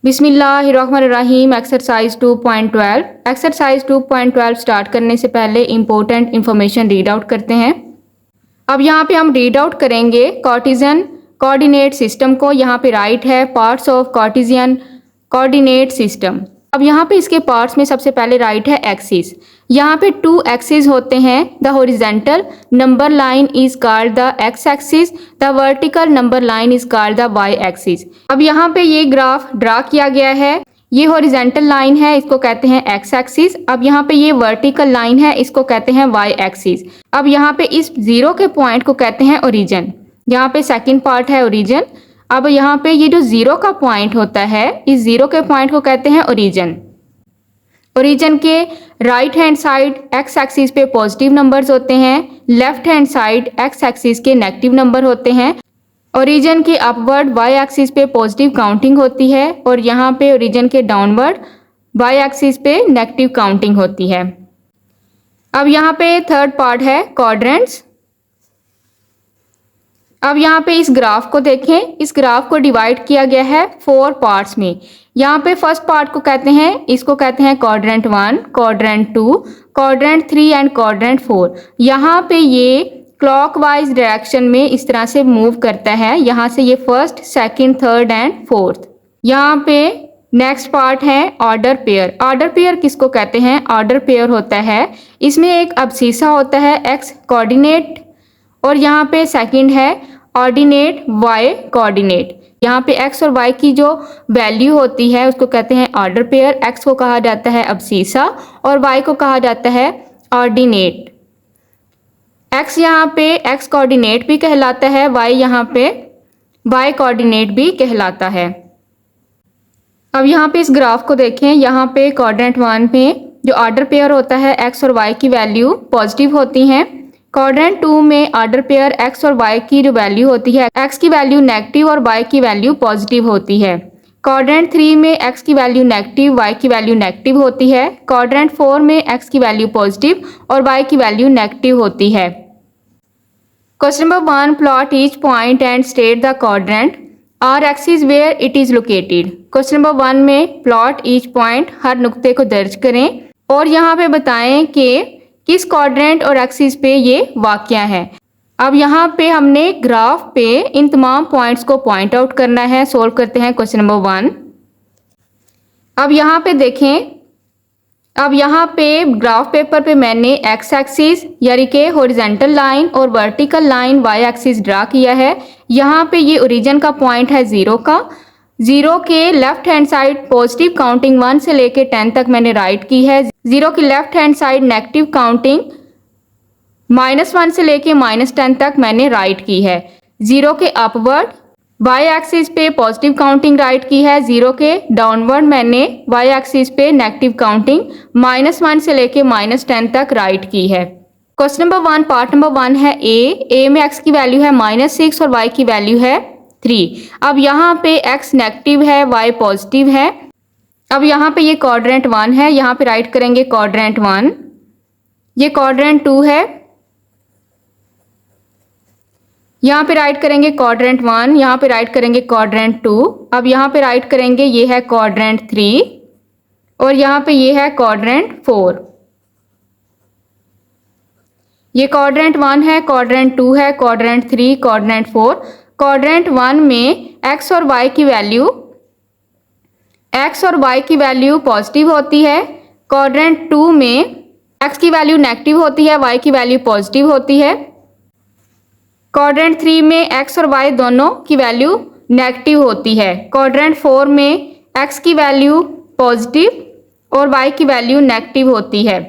बिस्मिल्लाहिर्रहमानिर्रहीम। Exercise 2.12। Exercise 2.12 start करने से पहले इंपॉर्टेंट इंफॉर्मेशन रीड आउट करते हैं। अब यहाँ पे हम रीड आउट करेंगे कार्टेशियन कोऑर्डिनेट सिस्टम को। यहाँ पे राइट है parts of Cartesian coordinate system. अब यहाँ पे इसके पार्ट्स में सबसे पहले राइट है एक्सिस। यहाँ पे 2 एक्सिस होते हैं। The horizontal number line is called the X axis, the vertical number line is called the Y axis. अब यहाँ पे ये ग्राफ ड्रा किया गया है। ये हॉरिजॉन्टल लाइन है, इसको कहते हैं एक्स एक्सिस। अब यहाँ पे ये वर्टिकल लाइन है, इसको कहते हैं वाई एक्सिस। अब यहाँ पे इस जीरो के पॉइंट को कहते हैं ओरिजिन। यहाँ पे सेकंड पार्ट है ओरिजिन। अब यहाँ पे ये जो जीरो का पॉइंट होता है, इस जीरो के पॉइंट को कहते हैं ओरिजिन। ओरिजिन के right hand side x axis पे पॉजिटिव नंबर्स होते हैं, left hand side x axis के नेगेटिव नंबर होते हैं। ओरिजिन के अपवर्ड वाई एक्सिस पे पॉजिटिव काउंटिंग होती है और यहाँ पे ओरिजिन के डाउनवर्ड वाई एक्सिस पे नेगेटिव काउंटिंग होती है। अब यहाँ पे थर्ड पार्ट है क्वाड्रेंट्स। अब यहाँ पे इस ग्राफ को देखें। इस ग्राफ को डिवाइड किया गया है 4 पार्ट्स में। यहाँ पे फर्स्ट पार्ट को कहते हैं, इसको कहते हैं quadrant 1, quadrant 2, quadrant 3 and quadrant 4। यहाँ पे ये क्लॉकवाइज डायरेक्शन में इस तरह से मूव करता है। यहाँ से ये first, second, third and fourth. यहाँ पे नेक्स्ट पार्ट है ऑर्डर पेयर। ऑर्डर पेयर किसको कहते हैं? ऑर्डर पेयर होता है, इसमें एक अब्सीसा होता है एक्स कोऑर्डिनेट और यहाँ पे सेकंड है ऑर्डिनेट वाई कोऑर्डिनेट। यहाँ पे एक्स और वाई की जो वैल्यू होती है उसको कहते हैं ऑर्डर पेयर। एक्स को कहा जाता है अब्सीसा और वाई को कहा जाता है ऑर्डिनेट। एक्स यहाँ पे एक्स कोऑर्डिनेट भी कहलाता है, वाई यहाँ पे वाई कोऑर्डिनेट भी कहलाता है। अब यहाँ पे इस ग्राफ को देखें। यहाँ पे क्वाड्रेंट 1 में जो ऑर्डर पेयर होता है एक्स और वाई की वैल्यू पॉजिटिव होती हैं। क्वाड्रेंट 2 में ऑर्डर पेयर एक्स और वाई की जो वैल्यू होती है, एक्स की वैल्यू नेगेटिव और वाई की वैल्यू पॉजिटिव होती है। क्वाड्रेंट 3 में एक्स की वैल्यू नेगेटिव, वाई की वैल्यू नेगेटिव होती है। क्वाड्रेंट 4 में एक्स की वैल्यू पॉजिटिव और वाई की वैल्यू नेगेटिव होती है। Question number 1, plot each point and state the quadrant और axis where it is located. Question number 1 में प्लॉट ईच पॉइंट, हर नुक्ते को दर्ज करें और यहाँ पे बताएं कि किस क्वाड्रेंट और एक्सिस पे ये वाक़या है। अब यहाँ पे हमने ग्राफ पे इन तमाम पॉइंट्स को पॉइंट आउट करना है। सोल्व करते हैं क्वेश्चन नंबर 1। अब यहाँ पे देखें। अब यहाँ पे ग्राफ पेपर पे मैंने एक्स एक्सिस यानी कि हॉरिजॉन्टल लाइन और vertical line Y axis draw किया है। यहाँ पे ये ओरिजिन का पॉइंट है जीरो का। जीरो के left hand side positive counting 1 से लेके 10 तक मैंने राइट की है। जीरो की left hand side negative counting -1 से लेके -10 तक मैंने राइट की है। जीरो के अपवर्ड वाई एक्सिस पे पॉजिटिव काउंटिंग राइट की है। जीरो के डाउनवर्ड मैंने वाई एक्सिस पे नेगेटिव काउंटिंग -1 से लेके -10 तक राइट की है। क्वेश्चन नंबर 1 पार्ट नंबर 1 है ए में एक्स की वैल्यू है -6 और वाई की वैल्यू है 3। अब यहाँ पे एक्स नेगेटिव है, वाई पॉजिटिव है। अब यहाँ पे ये क्वाड्रेंट 1 है, यहाँ पे राइट करेंगे क्वाड्रेंट 1। ये क्वाड्रेंट 2 है, यहाँ पे राइट करेंगे क्वाड्रेंट 1, यहाँ पे राइट करेंगे क्वाड्रेंट 2। अब यहाँ पे राइट करेंगे ये है क्वाड्रेंट 3 और यहाँ पे ये है क्वाड्रेंट 4। ये क्वाड्रेंट 1 है, क्वाड्रेंट 2 है, क्वाड्रेंट 3, क्वाड्रेंट 4। क्वाड्रेंट 1 में एक्स और वाई की वैल्यू पॉजिटिव होती है। क्वाड्रेंट 2 में एक्स की वैल्यू नेगेटिव होती है, वाई की वैल्यू पॉजिटिव होती है। क्वाड्रेंट 3 में एक्स और वाई दोनों की वैल्यू नेगेटिव होती है। क्वाड्रेंट 4 में एक्स की वैल्यू पॉजिटिव और वाई की वैल्यू नेगेटिव होती है।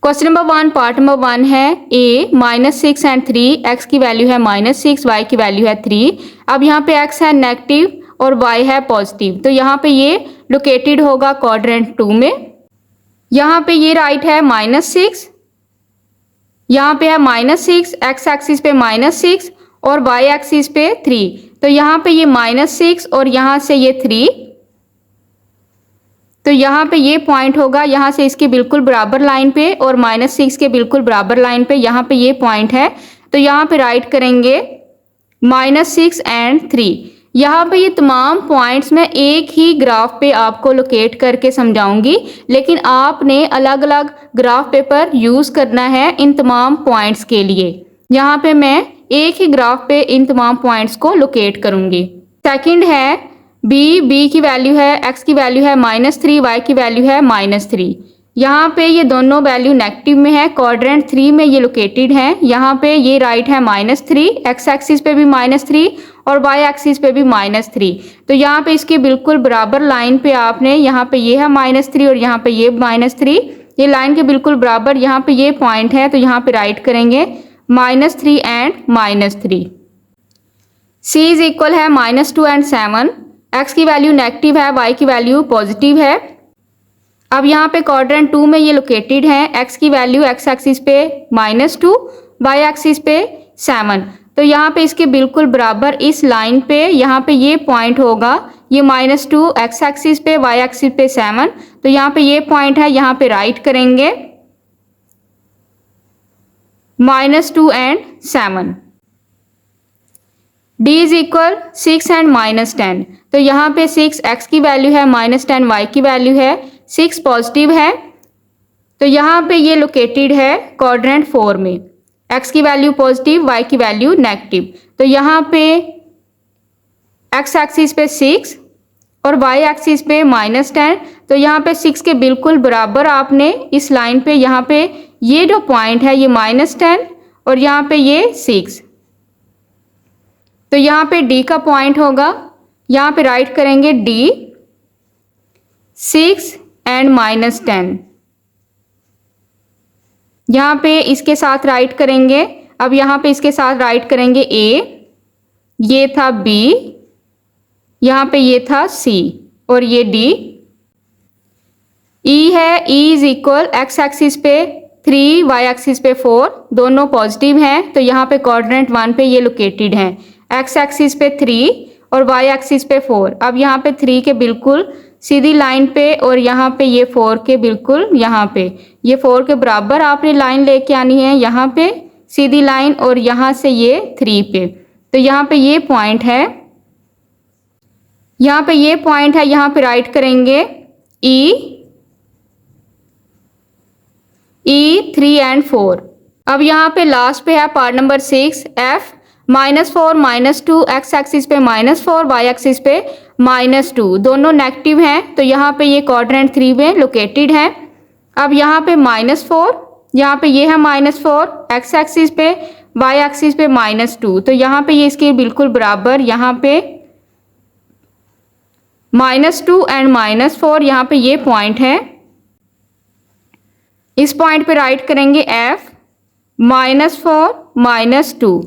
क्वेश्चन नंबर 1 पार्ट नंबर 1 है ए -6 एंड 3। एक्स की वैल्यू है -6, वाई की वैल्यू है 3। अब यहाँ पे एक्स है नेगेटिव और वाई है पॉजिटिव, तो यहाँ पे ये लोकेटेड होगा क्वाड्रेंट 2 में। यहाँ पे ये राइट है -6, यहाँ पे है -6, एक्स एक्सिस पे -6 और वाई एक्सिस पे 3, तो यहाँ पे ये -6 और यहाँ से ये 3, तो यहाँ पे ये पॉइंट होगा। यहाँ से इसके बिल्कुल बराबर लाइन पे और -6 के बिल्कुल बराबर लाइन पे यहाँ पे ये पॉइंट है, तो यहाँ पे राइट करेंगे -6 एंड 3। यहाँ पे ये तमाम पॉइंट्स मैं एक ही ग्राफ पे आपको लोकेट करके समझाऊंगी, लेकिन आपने अलग अलग ग्राफ पेपर यूज़ करना है इन तमाम पॉइंट्स के लिए। यहाँ पे मैं एक ही ग्राफ पे इन तमाम पॉइंट्स को लोकेट करूंगी। सेकंड है बी की वैल्यू है, एक्स की वैल्यू है -3, वाई की वैल्यू है -3। यहाँ पे ये दोनों वैल्यू नेगेटिव में है, क्वाड्रेंट 3 में ये लोकेटेड हैं। यहाँ पे ये राइट है -3, एक्स एक्सिस पे भी -3 और वाई एक्सिस पे भी -3। तो यहाँ पे इसके बिल्कुल बराबर लाइन पे आपने, यहाँ पे ये है -3 और यहाँ पे ये -3, ये लाइन के बिल्कुल बराबर यहाँ पे ये पॉइंट है, तो यहाँ पे राइट करेंगे -3 एंड -3। सी इज इक्वल है -2 एंड 7। एक्स की वैल्यू नेगेटिव है, वाई की वैल्यू पॉजिटिव है। अब यहाँ पे क्वाड्रेंट 2 में ये लोकेटेड है। एक्स की वैल्यू एक्स एक्सिस पे -2, वाई एक्सिस पे 7। तो यहाँ पे इसके बिल्कुल बराबर इस लाइन पे यहाँ पे ये पॉइंट होगा, ये -2 एक्स एक्सिस पे, वाई एक्सिस पे 7। तो यहाँ पे ये पॉइंट है, यहाँ पे राइट करेंगे -2 and 7। D is equal 6 and -10। तो यहाँ पे 6 एक्स की वैल्यू है, -10 वाई की वैल्यू है, 6 पॉजिटिव है। तो यहाँ पे ये लोकेटेड है क्वाड्रेंट 4 में। एक्स की वैल्यू पॉजिटिव, वाई की वैल्यू नेगेटिव। तो यहाँ पे एक्स एक्सिस पे 6 और वाई एक्सिस पे -10। तो यहाँ पे 6 के बिल्कुल बराबर आपने इस लाइन पे, यहाँ पे ये जो पॉइंट है ये -10 और यहाँ पे ये 6। तो यहाँ पे D का पॉइंट होगा, यहाँ पे राइट करेंगे D 6 एंड -10। यहाँ पे इसके साथ राइट करेंगे। अब यहाँ पे इसके साथ राइट करेंगे A, ये था B, यहाँ पे ये था C और ये D। E है, E is equal x axis पे 3, वाई एक्सिस पे 4, दोनों पॉजिटिव हैं। तो यहाँ पे क्वाड्रेंट 1 पे ये लोकेटेड हैं। एक्स एक्सिस पे 3 और वाई एक्सिस पे 4। अब यहाँ पे 3 के बिल्कुल सीधी लाइन पे और यहाँ पे ये 4 के बिल्कुल, यहाँ पे ये 4 के बराबर आपने लाइन लेके आनी है, यहाँ पे सीधी लाइन और यहाँ से ये 3 पे। तो यहाँ पे ये पॉइंट है, यहाँ पे ये पॉइंट है, यहाँ पे राइट करेंगे E 3 एंड 4। अब यहाँ पे लास्ट पे है part number 6 F -4 -2, x axis पे -4, वाई एक्सिस पे -2, दोनों नेगेटिव हैं। तो यहाँ पे ये क्वाड्रेंट 3 में लोकेटेड है। अब यहाँ पे -4, यहाँ पे ये है -4 एक्स एक्सिस पे, वाई एक्सिस पे -2। तो यहाँ पे ये इसके बिल्कुल बराबर, यहाँ पे -2 एंड -4, यहाँ पे ये पॉइंट है। इस पॉइंट पे राइट करेंगे F -4 -2।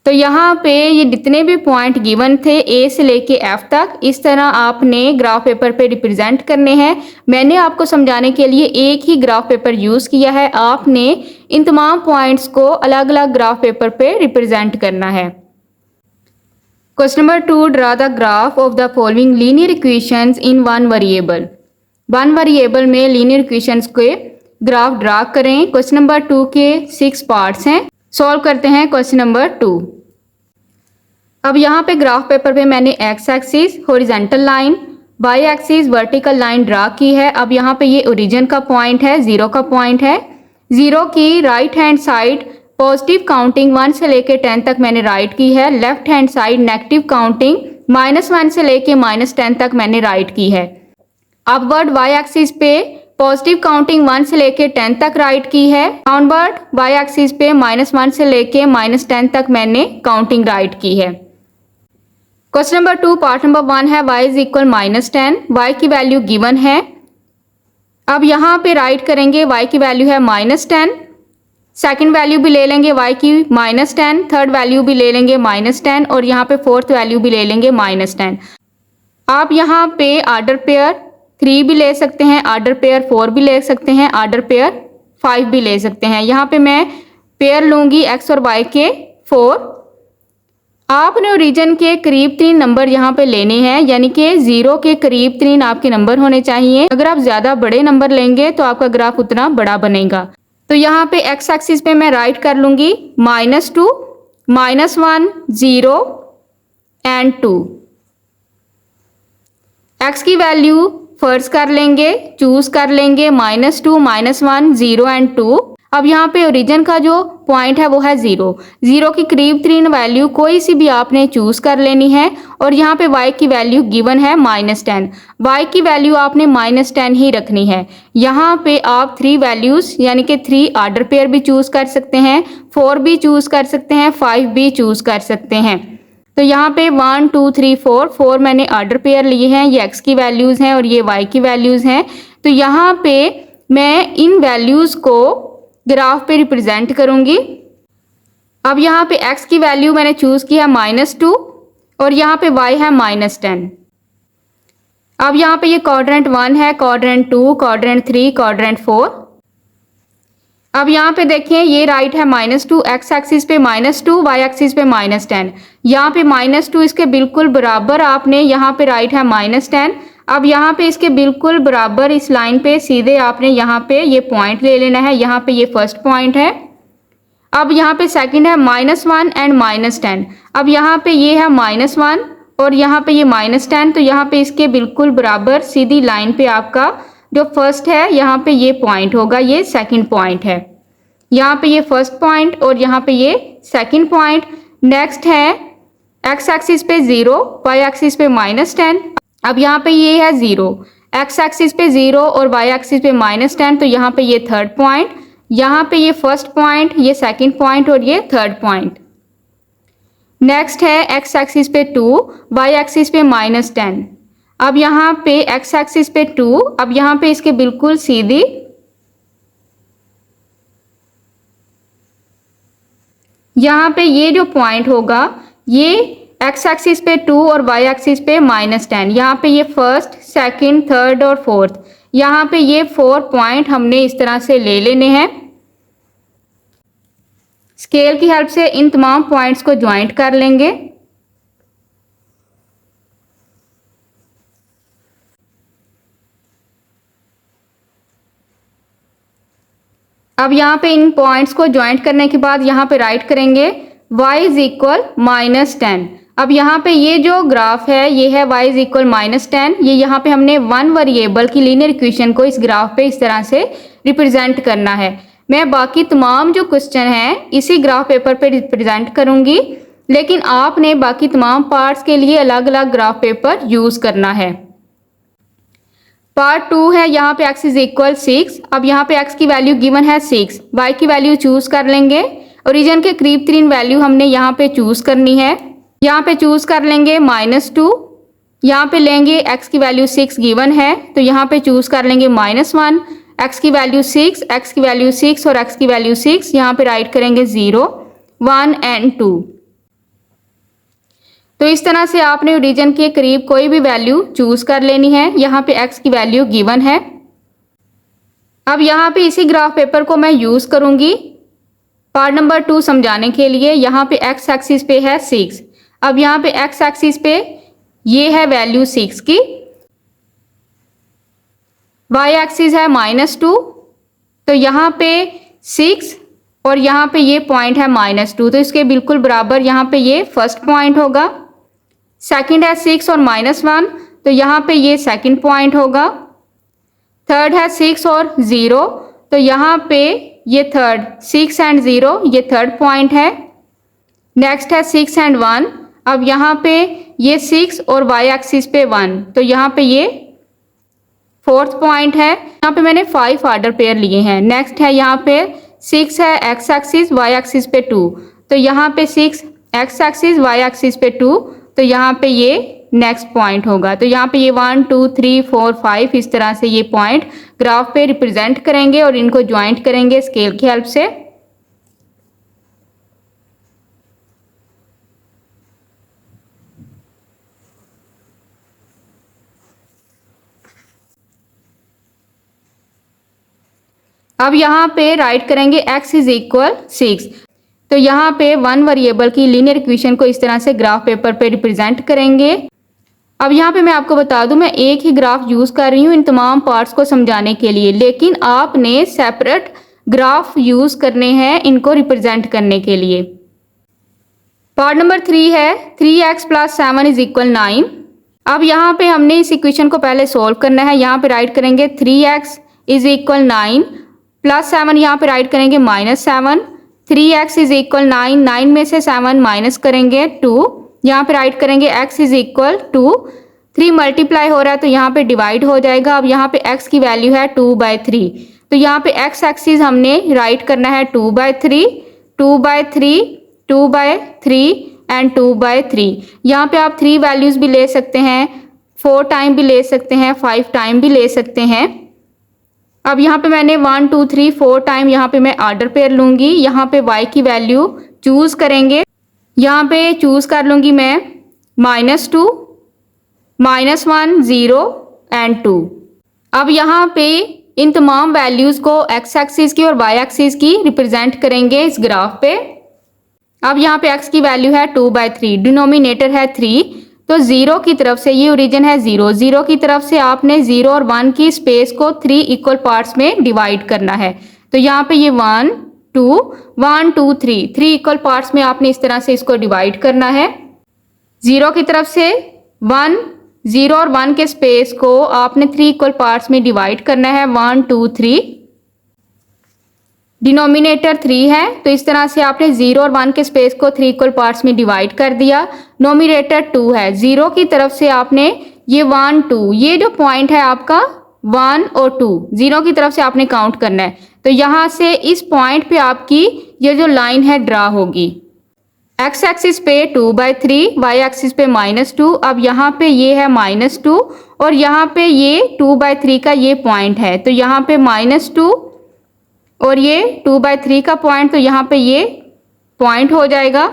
तो यहाँ पे ये जितने भी पॉइंट गिवन थे A से लेके F तक, इस तरह आपने ग्राफ पेपर पे रिप्रेजेंट करने हैं। मैंने आपको समझाने के लिए एक ही ग्राफ पेपर यूज़ किया है, आपने इन तमाम पॉइंट्स को अलग अलग ग्राफ पेपर पे रिप्रेजेंट करना है। Question number 2, draw the graph of the following linear equations in one variable. One variable में लीनियर इक्वेशंस के ग्राफ ड्रा करें। क्वेश्चन नंबर 2 के 6 पार्ट्स हैं। सॉल्व करते हैं क्वेश्चन नंबर 2। अब यहाँ पे ग्राफ पेपर पे मैंने X axis horizontal line, Y axis vertical line draw की है। अब यहाँ पे ये ओरिजिन का पॉइंट है, 0 का पॉइंट है। 0 की right hand side positive counting 1 से लेके 10 तक मैंने राइट की है। Left hand side negative counting -1 से लेके -10 तक मैंने राइट की है। अपवर्ड वाई एक्सिस पे पॉजिटिव काउंटिंग 1 से लेके 10 तक राइट की है। डाउनवर्ड वाई एक्सिस पे -1 से लेके -10 तक मैंने काउंटिंग राइट की है। क्वेश्चन नंबर 2 पार्ट नंबर 1 है y इज इक्वल -10, y की वैल्यू गिवन है। अब यहाँ पे राइट करेंगे y की वैल्यू है -10, सेकंड वैल्यू भी ले लेंगे y की -10, थर्ड वैल्यू भी ले लेंगे -10 और यहाँ पे फोर्थ वैल्यू भी ले लेंगे -10। आप यहाँ पे ऑर्डर पेयर 3 भी ले सकते हैं, ऑर्डर पेयर 4 भी ले सकते हैं, ऑर्डर पेयर 5 भी ले सकते हैं। यहाँ पे मैं पेयर लूँगी x और y के 4। आपने ओरिजिन के करीब 3 नंबर यहाँ पे लेने हैं, यानी कि 0 के करीब 3 आपके नंबर होने चाहिए। अगर आप ज़्यादा बड़े नंबर लेंगे तो आपका ग्राफ उतना बड़ा बनेगा। तो यहाँ पे एक्स एक्सिस पे मैं राइट कर लूँगी -2 -1 0 एंड 2। x की वैल्यू फर्स्ट कर लेंगे, चूज कर लेंगे -2 -1 0 एंड 2। अब यहाँ पे ओरिजिन का जो पॉइंट है वो है 0। 0 की करीब तरीन वैल्यू कोई सी भी आपने चूज कर लेनी है और यहाँ पे y की वैल्यू गिवन है -10। y की वैल्यू आपने -10 ही रखनी है। यहाँ पे आप 3 वैल्यूज यानी कि 3 ऑर्डर पेयर भी चूज कर सकते हैं, 4 भी चूज कर सकते हैं, 5 भी चूज कर सकते हैं। तो यहाँ पे 1 2 3 4 मैंने ऑर्डर पेयर लिए हैं, ये x की वैल्यूज हैं और ये y की वैल्यूज हैं। तो यहाँ पे मैं इन वैल्यूज को ग्राफ पे रिप्रेजेंट करूंगी। अब यहाँ पे x की वैल्यू मैंने चूज की है -2 और यहाँ पे y है -10। अब यहाँ पे ये क्वाड्रेंट 1 है, क्वाड्रेंट 2, क्वाड्रेंट 3, क्वाड्रेंट 4। अब यहाँ पे देखें ये राइट है -2, x एक्सिस पे -2, y एक्सिस पे -10। यहाँ पे -2 इसके बिल्कुल बराबर आपने यहाँ पे राइट है -10। अब यहाँ पे इसके बिल्कुल बराबर इस लाइन पे सीधे आपने यहाँ पे ये पॉइंट ले लेना है। यहाँ पे ये फर्स्ट पॉइंट है। अब यहाँ पे सेकंड है -1 एंड -10। अब यहाँ पे ये है -1 और यहाँ पे ये -10, तो यहाँ पे इसके बिल्कुल बराबर सीधी लाइन पे आपका जो फर्स्ट है यहाँ पे ये पॉइंट होगा, ये सेकंड पॉइंट है। यहाँ पे ये फर्स्ट पॉइंट और यहाँ पे ये सेकंड पॉइंट। नेक्स्ट है x एक्सिस पे 0, y एक्सिस पे -10। अब यहाँ पे ये है 0, x एक्सिस पे 0 और y एक्सिस पे -10, तो यहाँ पे ये थर्ड पॉइंट। यहाँ पे ये फर्स्ट पॉइंट, ये सेकंड पॉइंट और ये थर्ड पॉइंट। नेक्स्ट है x एक्सिस पे 2, y एक्सिस पे -10। अब यहाँ पे x एक्सिस पे 2, अब यहाँ पे इसके बिल्कुल सीधी यहाँ पे ये जो पॉइंट होगा ये x एक्सिस पे 2 और y एक्सिस पे -10। यहाँ पे ये फर्स्ट, सेकंड, थर्ड और फोर्थ, यहाँ पे ये 4 पॉइंट हमने इस तरह से ले लेने हैं। स्केल की हेल्प से इन तमाम पॉइंट्स को ज्वाइंट कर लेंगे। अब यहाँ पे इन पॉइंट्स को ज्वाइंट करने के बाद यहाँ पे राइट करेंगे y इज इक्वल -10। अब यहाँ पे ये जो ग्राफ है ये है y इज इक्वल -10। ये यहाँ पे हमने 1 वेरिएबल की लीनियर इक्वेशन को इस ग्राफ पे इस तरह से रिप्रेजेंट करना है। मैं बाकी तमाम जो क्वेश्चन हैं इसी ग्राफ पेपर पे रिप्रेजेंट करूँगी, लेकिन आपने बाकी तमाम पार्ट्स के लिए अलग अलग ग्राफ पेपर यूज़ करना है। पार्ट 2 है, यहाँ पे x इज इक्वल 6। अब यहाँ पे x की वैल्यू गिवन है 6, y की वैल्यू चूज कर लेंगे। ओरिजिन के करीब तरीन वैल्यू हमने यहाँ पे चूज करनी है। यहाँ पे चूज कर लेंगे -2, यहाँ पे लेंगे x की वैल्यू 6 गिवन है, तो यहाँ पे चूज कर लेंगे -1, x की वैल्यू 6, x की वैल्यू 6 और x की वैल्यू 6। यहाँ पे राइट करेंगे 0 1 एंड 2। तो इस तरह से आपने ओरिजिन के करीब कोई भी वैल्यू चूज कर लेनी है। यहाँ पे x की वैल्यू गिवन है। अब यहाँ पे इसी ग्राफ पेपर को मैं यूज करूंगी पार्ट नंबर 2 समझाने के लिए। यहाँ पे x एक्सिस पे है 6। अब यहाँ पे x एक्सिस पे ये है वैल्यू 6 की, y एक्सिस है -2, तो यहाँ पे 6 और यहाँ पे ये पॉइंट है -2, तो इसके बिल्कुल बराबर यहाँ पे ये फर्स्ट पॉइंट होगा। सेकंड है 6 और -1, तो यहाँ पे ये सेकंड पॉइंट होगा। थर्ड है 6 और 0, तो यहाँ पे ये थर्ड, 6 एंड 0 ये थर्ड पॉइंट है। नेक्स्ट है 6 एंड 1, अब यहाँ पे ये 6 और y एक्सिस पे 1, तो यहाँ पे ये फोर्थ पॉइंट है। यहाँ पे मैंने 5 ऑर्डर पेयर लिए हैं। नेक्स्ट है यहाँ पे 6 है x एक्सिस, y एक्सिस पे 2, तो यहाँ पे 6 x एक्सिस, y एक्सिस पे 2, तो यहाँ पे ये नेक्स्ट पॉइंट होगा। तो यहाँ पे ये 1 2 3 4 5 इस तरह से ये पॉइंट ग्राफ पे रिप्रेजेंट करेंगे और इनको ज्वाइंट करेंगे स्केल की हेल्प से। अब यहाँ पे राइट करेंगे x इज इक्वल 6। तो यहाँ पे 1 वेरिएबल की लीनियर इक्वेशन को इस तरह से ग्राफ पेपर पे रिप्रेजेंट करेंगे। अब यहाँ पे मैं आपको बता दूं मैं एक ही ग्राफ यूज कर रही हूँ इन तमाम पार्ट्स को समझाने के लिए, लेकिन आपने सेपरेट ग्राफ यूज करने हैं इनको रिप्रेजेंट करने के लिए। पार्ट नंबर 3 है 3x + 7 = 9। अब यहाँ पे हमने इस इक्वेशन को पहले सोल्व करना है। यहाँ पे राइट करेंगे 3x = 9 + 7, यहाँ पे राइट करेंगे -7। 3x = 9, 9 में से 7 माइनस करेंगे 2, यहाँ पे राइट करेंगे x = 2। 3 मल्टीप्लाई हो रहा है तो यहाँ पे डिवाइड हो जाएगा। अब यहाँ पे x की वैल्यू है 2/3, तो यहाँ पे x एक्सिस हमने राइट करना है 2/3, 2/3, 2/3 एंड 2/3। यहाँ पे आप 3 वैल्यूज भी ले सकते हैं, 4 टाइम भी ले सकते हैं, 5 टाइम भी ले सकते हैं। अब यहाँ पे मैंने 1 2 3 4 टाइम यहाँ पे मैं ऑर्डर पेयर लूंगी। यहाँ पे y की वैल्यू चूज करेंगे। यहाँ पे चूज कर लूंगी मैं -2, -1, 0 एंड 2। अब यहाँ पे इन तमाम वैल्यूज को x एक्सिस की और y एक्सिस की रिप्रेजेंट करेंगे इस ग्राफ पे। अब यहाँ पे x की वैल्यू है 2/3, डिनोमिनेटर है 3, तो 0 की तरफ से ये ओरिजिन है 0, 0 की तरफ से आपने 0 और 1 की स्पेस को 3 इक्वल पार्ट्स में डिवाइड करना है। तो यहाँ पे ये 1 2 1 2 3 3 इक्वल पार्ट्स में आपने इस तरह से इसको डिवाइड करना है। 0 की तरफ से 1, 0 और 1 के स्पेस को आपने 3 इक्वल पार्ट्स में डिवाइड करना है, 1 2 3। डिनोमिनेटर 3 है तो इस तरह से आपने 0 और 1 के स्पेस को 3 इक्वल पार्ट्स में डिवाइड कर दिया। नोमिनेटर 2 है, 0 की तरफ से आपने ये 1 2, ये जो पॉइंट है आपका 1 और 2, 0 की तरफ से आपने काउंट करना है। तो यहाँ से इस पॉइंट पे आपकी ये जो लाइन है ड्रा होगी। x एक्सिस पे 2/3, y एक्सिस पे -2। अब यहाँ पे ये है -2 और यहाँ पे ये 2/3 का ये पॉइंट है, तो यहाँ पे -2 और ये 2/3 का पॉइंट, तो यहाँ पे ये पॉइंट हो जाएगा।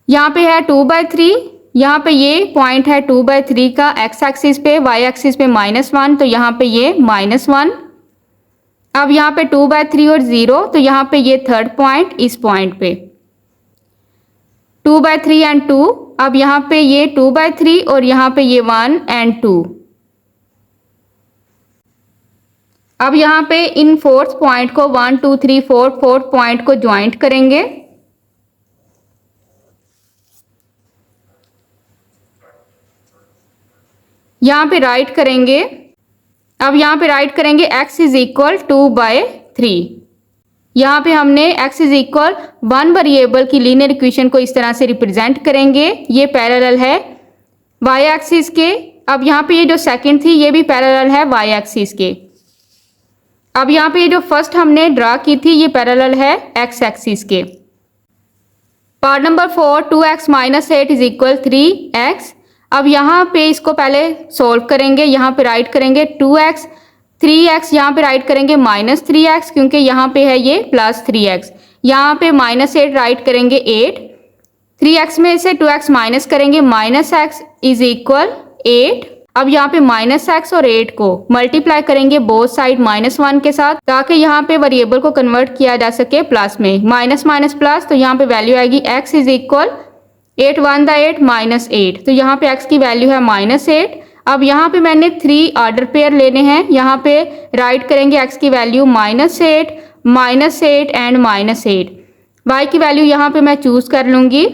यहाँ पे है 2/3, यहाँ पे ये पॉइंट है 2/3 का x एक्सिस पे, y एक्सिस पे -1, तो यहाँ पे ये -1। अब यहाँ पे 2/3 और 0, तो यहाँ पे ये थर्ड पॉइंट, इस पॉइंट पे 2/3 एंड 2। अब यहाँ पे ये 2/3 और यहाँ पे ये 1 एंड 2। अब यहाँ पे इन फोर्थ पॉइंट को 1 2 3 4 फोर्थ पॉइंट को ज्वाइंट करेंगे। यहाँ पे राइट करेंगे। अब यहाँ पे राइट करेंगे x = 2/3। यहाँ पे हमने x = 1 वेरिएबल की लीनियर इक्वेशन को इस तरह से रिप्रेजेंट करेंगे। ये पैरेलल है y एक्सिस के। अब यहाँ पे ये जो सेकंड थी ये भी पैरेलल है y एक्सिस के। अब यहाँ पे ये जो फर्स्ट हमने ड्रा की थी ये पैरेलल है x एक्सिस के। Part number 4 2x - 8 = 3x। अब यहाँ पे इसको पहले सोल्व करेंगे। यहाँ पे राइट करेंगे 2x, 3x, यहाँ पे राइट करेंगे -3x क्योंकि यहाँ पे है ये +3x। यहाँ पे -8 राइट करेंगे 8, 3x में से 2x माइनस करेंगे, -x = 8। अब यहाँ पे -x और 8 को मल्टीप्लाई करेंगे बोथ साइड -1 के साथ, ताकि यहाँ पे वेरिएबल को कन्वर्ट किया जा सके प्लस में। माइनस माइनस प्लस, तो यहाँ पे वैल्यू आएगी x = 8 1 8 -8, तो यहाँ पे x की वैल्यू है -8। अब यहाँ पे मैंने 3 ऑर्डर पेयर लेने हैं। यहाँ पे राइट करेंगे x की वैल्यू -8 -8 एंड -8। y की वैल्यू यहाँ पे मैं चूज कर लूंगी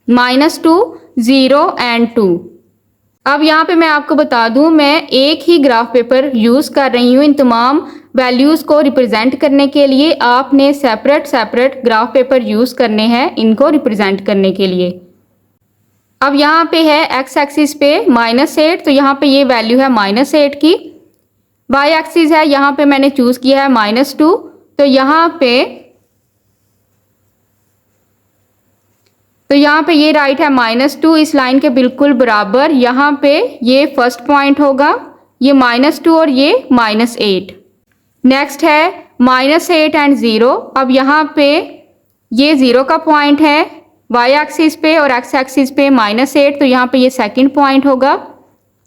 -2 0 एंड 2। अब यहाँ पे मैं आपको बता दूं, मैं एक ही ग्राफ पेपर यूज़ कर रही हूँ इन तमाम वैल्यूज़ को रिप्रेजेंट करने के लिए। आपने सेपरेट ग्राफ पेपर यूज़ करने हैं इनको रिप्रेजेंट करने के लिए। अब यहाँ पे है x एक्सिस पे -8, तो यहाँ पे ये वैल्यू है -8 की। y एक्सिस है, यहाँ पे मैंने चूज़ किया है -2, तो यहाँ पे ये राइट है -2 इस लाइन के बिल्कुल बराबर। यहाँ पे ये फर्स्ट पॉइंट होगा, ये -2 और ये -8। नेक्स्ट है -8 एंड 0। अब यहाँ पे ये 0 का पॉइंट है y एक्सिस पे और x एक्सिस पे -8, तो यहाँ पे ये सेकंड पॉइंट होगा।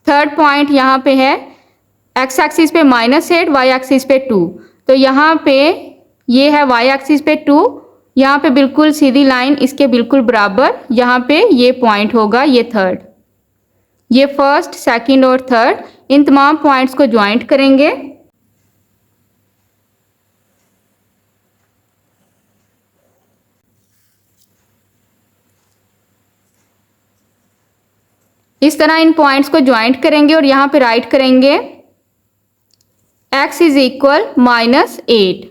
थर्ड पॉइंट यहाँ पे है x एक्सिस पे -8, y एक्सिस पे 2, तो यहाँ पे ये है y एक्सिस पे 2। यहाँ पे बिल्कुल सीधी लाइन इसके बिल्कुल बराबर यहाँ पे ये पॉइंट होगा, ये थर्ड। ये फर्स्ट सेकंड और थर्ड, इन तमाम पॉइंट्स को ज्वाइंट करेंगे। इस तरह इन पॉइंट्स को ज्वाइंट करेंगे और यहाँ पे राइट करेंगे x is equal -8।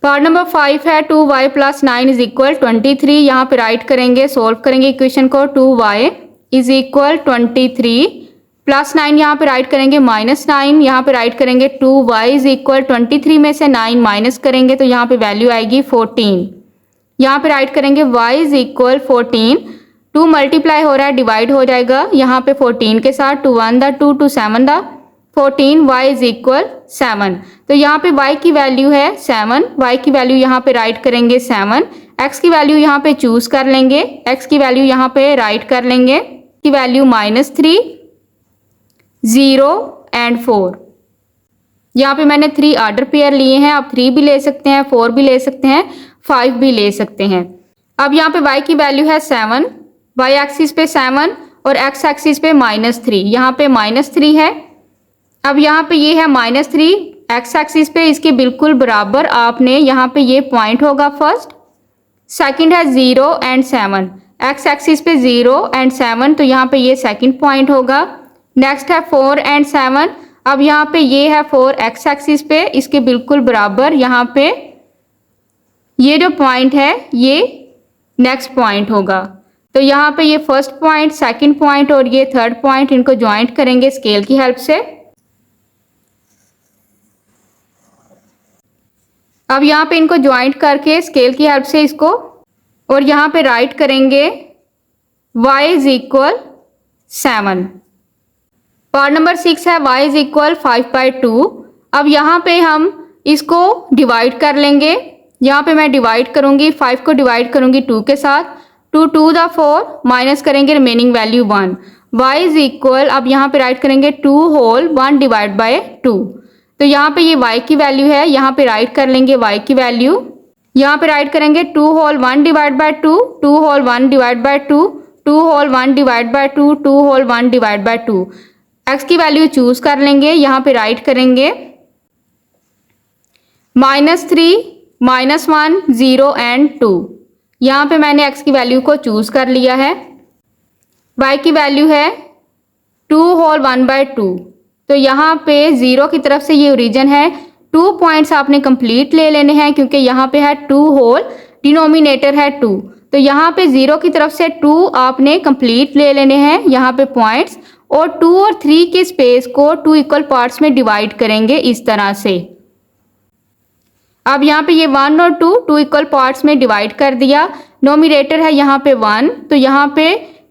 Part number 5 है 2y प्लस 9 इज इक्वल 23। यहाँ पे राइट करेंगे, सोल्व करेंगे इक्वेशन को। 2y इज इक्वल 23 प्लस 9 यहाँ पे राइट करेंगे -9, यहाँ पे राइट करेंगे 2y इज इक्वल 23 में से 9 माइनस करेंगे तो यहाँ पे वैल्यू आएगी 14। यहाँ पे राइट करेंगे y इज इक्वल 14, 2 मल्टीप्लाई हो रहा है डिवाइड हो जाएगा यहाँ पे 14 के साथ, 2 1 the 2 2 7 the 14, y is equal 7। तो यहाँ पे y की वैल्यू है 7, y की वैल्यू यहाँ पे राइट करेंगे 7, x की वैल्यू यहाँ पे चूज कर लेंगे, x की वैल्यू यहाँ पे राइट कर लेंगे, की वैल्यू -3, 0 एंड 4। यहाँ पे मैंने 3 ऑर्डर पेयर लिए हैं, आप 3 भी ले सकते हैं, 4 भी ले सकते हैं, 5 भी ले सकते हैं। अब यहाँ पे y की वैल्यू है 7, y एक्सिस पे 7 और x एक्सिस पे -3, यहाँ पे -3 है। अब यहाँ पे ये है -3 x एक्सिस पे, इसके बिल्कुल बराबर आपने यहाँ पे ये पॉइंट होगा फर्स्ट। सेकंड है 0 एंड 7, x एक्सिस पे 0 एंड 7, तो यहाँ पे ये सेकंड पॉइंट होगा। नेक्स्ट है 4 एंड 7, अब यहाँ पे ये है 4 x एक्सिस पे, इसके बिल्कुल बराबर यहाँ पे ये जो पॉइंट है ये नेक्स्ट पॉइंट होगा। तो यहाँ पे ये फर्स्ट पॉइंट, सेकंड पॉइंट और ये थर्ड पॉइंट, इनको ज्वाइंट करेंगे स्केल की हेल्प से। अब यहाँ पे इनको ज्वाइंट करके स्केल की हेल्प से इसको, और यहाँ पे राइट करेंगे y is equal 7। Part number 6 है y इज इक्वल 5/2। अब यहाँ पे हम इसको डिवाइड कर लेंगे, यहाँ पे मैं डिवाइड करूंगी, 5 को डिवाइड करूंगी 2 के साथ, 2 2 द 4 माइनस करेंगे remaining value 1, y is equal, अब यहाँ पे राइट करेंगे 2 होल 1 डिवाइड बाय 2। तो यहाँ पे ये y की वैल्यू है, यहाँ पे राइट कर लेंगे y की वैल्यू, यहाँ पे राइट करेंगे 2 whole 1 divide by 2, 2 whole 1 divide by 2, 2 whole 1 divide by 2, 2 whole 1 divide by 2। x की वैल्यू चूज कर लेंगे, यहाँ पे राइट करेंगे -3, -1, 0 एंड 2। यहाँ पे मैंने x की वैल्यू को चूज कर लिया है। y की वैल्यू है 2 होल 1/2, तो यहाँ पे 0 की तरफ से ये ओरिजिन है, 2 पॉइंट्स आपने कंप्लीट ले लेने हैं क्योंकि यहाँ पे है 2 होल, डिनोमिनेटर है 2, तो यहाँ पे 0 की तरफ से 2 आपने कंप्लीट ले लेने हैं यहाँ पे पॉइंट्स, और 2 और 3 के स्पेस को 2 इक्वल पार्ट्स में डिवाइड करेंगे इस तरह से। अब यहाँ पे ये 1 और 2 इक्वल पार्ट्स में डिवाइड कर दिया, नोमिनेटर है यहाँ पे 1, तो यहाँ पे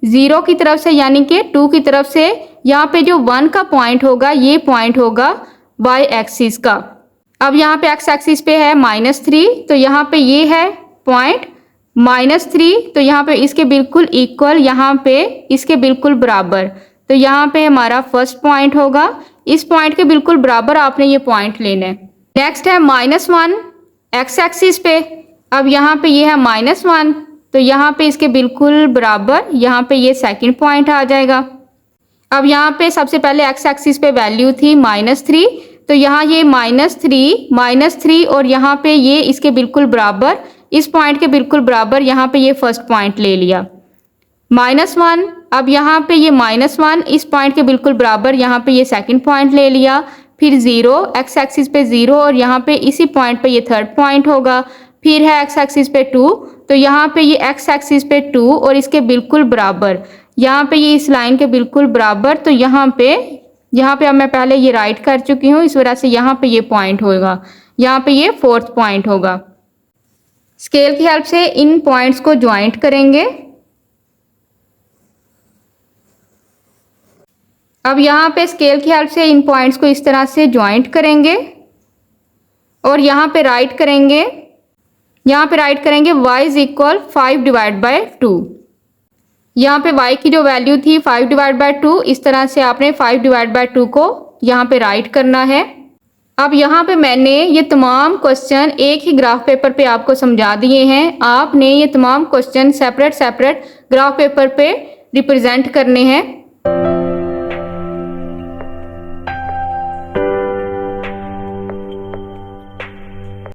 0 की तरफ से यानी कि 2 की तरफ से यहाँ पे जो 1 का पॉइंट होगा ये पॉइंट होगा y एक्सिस का। अब यहाँ पे x एक्सिस पे है -3, तो यहाँ पे ये है पॉइंट -3, तो यहाँ पे इसके बिल्कुल इक्वल, यहाँ पे इसके बिल्कुल बराबर, तो यहाँ पे हमारा फर्स्ट पॉइंट होगा, इस पॉइंट के बिल्कुल बराबर आपने ये पॉइंट लेना है। नेक्स्ट है -1 x एक्सिस पे, अब यहाँ पे ये है -1, तो यहाँ पे इसके बिल्कुल बराबर यहाँ पे ये सेकंड पॉइंट आ जाएगा। अब यहाँ पे सबसे पहले x एक्सिस पे वैल्यू थी -3, तो यहाँ ये -3 और यहाँ पे ये इसके बिल्कुल बराबर, इस पॉइंट के बिल्कुल बराबर यहाँ पे ये फर्स्ट पॉइंट ले लिया -1। अब यहाँ पे ये -1 इस पॉइंट के बिल्कुल बराबर, यहाँ पे ये सेकंड पॉइंट ले लिया, फिर 0 x एक्सिस पे 0 और यहाँ पे इसी पॉइंट पे ये थर्ड पॉइंट होगा, फिर है x एक्सिस पे 2, तो यहाँ पे ये x एक्सिस पे 2 और इसके बिल्कुल बराबर, यहाँ पे ये इस लाइन के बिल्कुल बराबर, तो यहाँ पे अब मैं पहले ये राइट कर चुकी हूँ, इस वजह से यहाँ पे ये पॉइंट होगा, यहाँ पे ये फोर्थ पॉइंट होगा। स्केल की हेल्प से इन पॉइंट्स को ज्वाइंट करेंगे। अब यहाँ पे स्केल की हेल्प से इन पॉइंट्स को इस तरह से ज्वाइंट करेंगे और यहाँ पे राइट करेंगे, y is equal 5 divide by 2। यहाँ पे y की जो वैल्यू थी 5 डिवाइड बाय 2, इस तरह से आपने 5 डिवाइड बाय 2 को यहाँ पे राइट करना है। अब यहाँ पे मैंने ये तमाम क्वेश्चन एक ही ग्राफ पेपर पे आपको समझा दिए हैं, आपने ये तमाम क्वेश्चन सेपरेट ग्राफ पेपर पे रिप्रेजेंट करने हैं।